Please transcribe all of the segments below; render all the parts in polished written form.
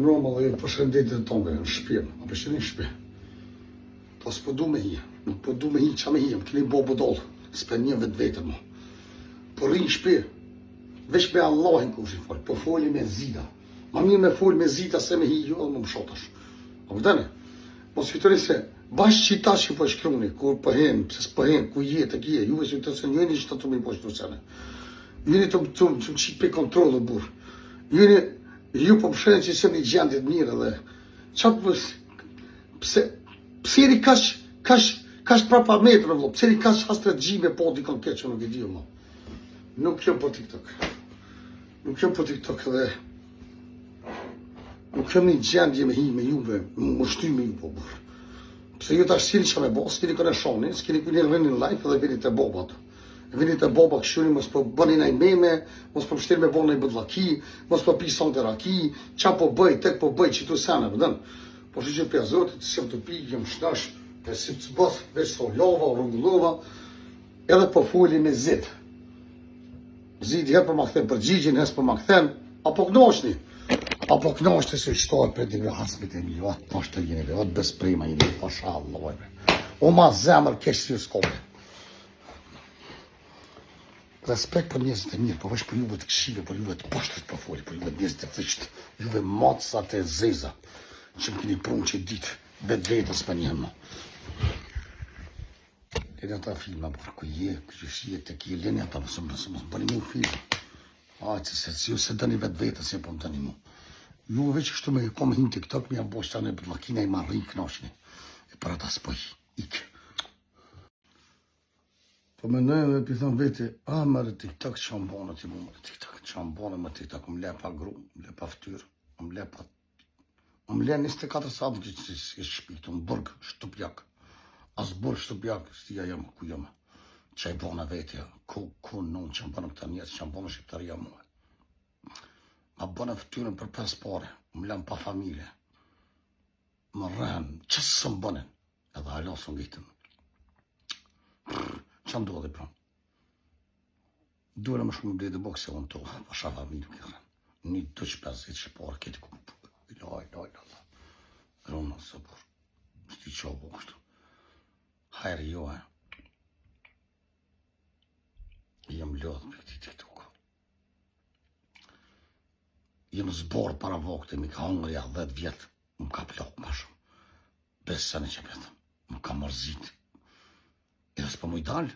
Roma dhe ju përshëndetit tonë në shtëpi, më përshëndet në shtëpi. Po s'po du me hi, nuk po du me hi qa me hi, më keni bo budollë, s'pe një vetë vetër mu. Po rri në shtëpi, veç me Allahin ku shi folë, po foli me zida. Ma mirë me foli me zida se me hi ju edhe më shotash. Po vëdene, mos fitore se, bashkë qita që po shkruni, kur pëhen, pse s'pëhen, ku jetë, kje, juve se të se njëni që të me i poshtu sene. Jeni të më qitë pe kontrolë, burë. Jeni, ju po pëshënë që se një gjendit mirë dhe, qatë pës, pse jeni kash prapa metrë, vlo, pse jeni kash hastre gjime po dikon keqë në video, mo. Nuk jam po TikTok. Nuk jam po TikTok dhe, nuk jam një gjendje me hi me juve, më shty me ju po burë. Pse ju tash s'keni që me bo, s'keni këne shoni, s'keni këne rënë në life edhe vini të bobat. Vini të boba këshuri, mos po bëni naj meme, mos po pështirë me bo naj bëdlaki, mos po pi son të raki, qa po bëj, tek po bëj, që tu sene, vëdën. Po që që pja zotit, si jam të pi, jem shnash, e si të bëth, veç so lova, rungullova, edhe po fuli me zid. Zid herë për ma këthen përgjigjin, hes për ma këthen, apo knoshni. Apo knoshte se shtohet për dive hasmit e mi, atë poshtë të jenive, atë besprima jeni, pasha allojve. O ma zemër kesh si s'kope. Respekt për njerëzit e mirë, po veç për juve të këshive, për juve të poshtët për foli, për juve të njerëzit e fëqtë, juve matësat e zeza, që më keni prunë që ditë, vetë vetës për njëmë. No. Lene ata filma, por ku je, që shije të kje, lene ata mësë bëni mu film. Ajë, se ju se dëni vetë vetës, se po më dëni mu. Juve veç kështu me kom hin TikTok, me jam bosh tane për lakina i marrin knashni. E për ata s'poj, ikë. Po me nëjë dhe pëthon vete, mërë TikTok që më bonë t'i mu, mërë TikTok që më bonë, mërë TikTok, më le pa gru, më le pa ftyrë, më le pa... Më le 24 satë që shpitu, më bërgë shtupjak. As bërgë shtupjak, stia jam, ku jam. Që i bonë vete, ku non që më bonë këta njëtë, që më bonë shqiptaria muë. Ma bonë ftyrën për 5 pare, më lem pa familje. Më rëhen, qësë së më bonen, edhe halo së ngitën. Që më duhet e pranë? Duhet më shumë më blejtë bokse unë to, pasha familje kërën. Një 250 shqipare, këti ku më përë. Laj. Rona së përë. Shti qobo kështu. Hajri jo, Jem lodhë për këti TikTok. Jem zborë para vokte, mi ka hongërja 10 vjetë, më ka plokë ma shumë. Besën e që petë, më ka mërzit. Edhe s'po më i dalë.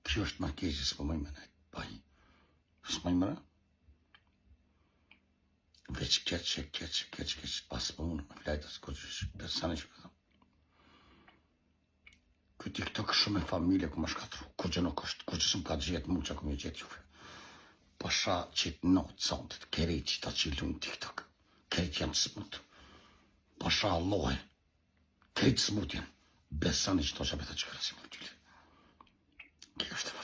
Kjo është ma keqë, s'po më i mene. Bahi. S'po më i mene. Veç keq. Pas po unë, me flajtës, besën e që petë. Kjo TikTok shumë e familje ku më shkatru. Kur që nuk është, kur që s'm ka gjetë mu që ku më gjetë juve. Pasha qitë notë zontit, kërejt që ta qilu në TikTok. Kërejt janë smut. Pasha Allahe. Kërejt smut janë. Besani që to që apeta që kërësim më t'yli. Kjo është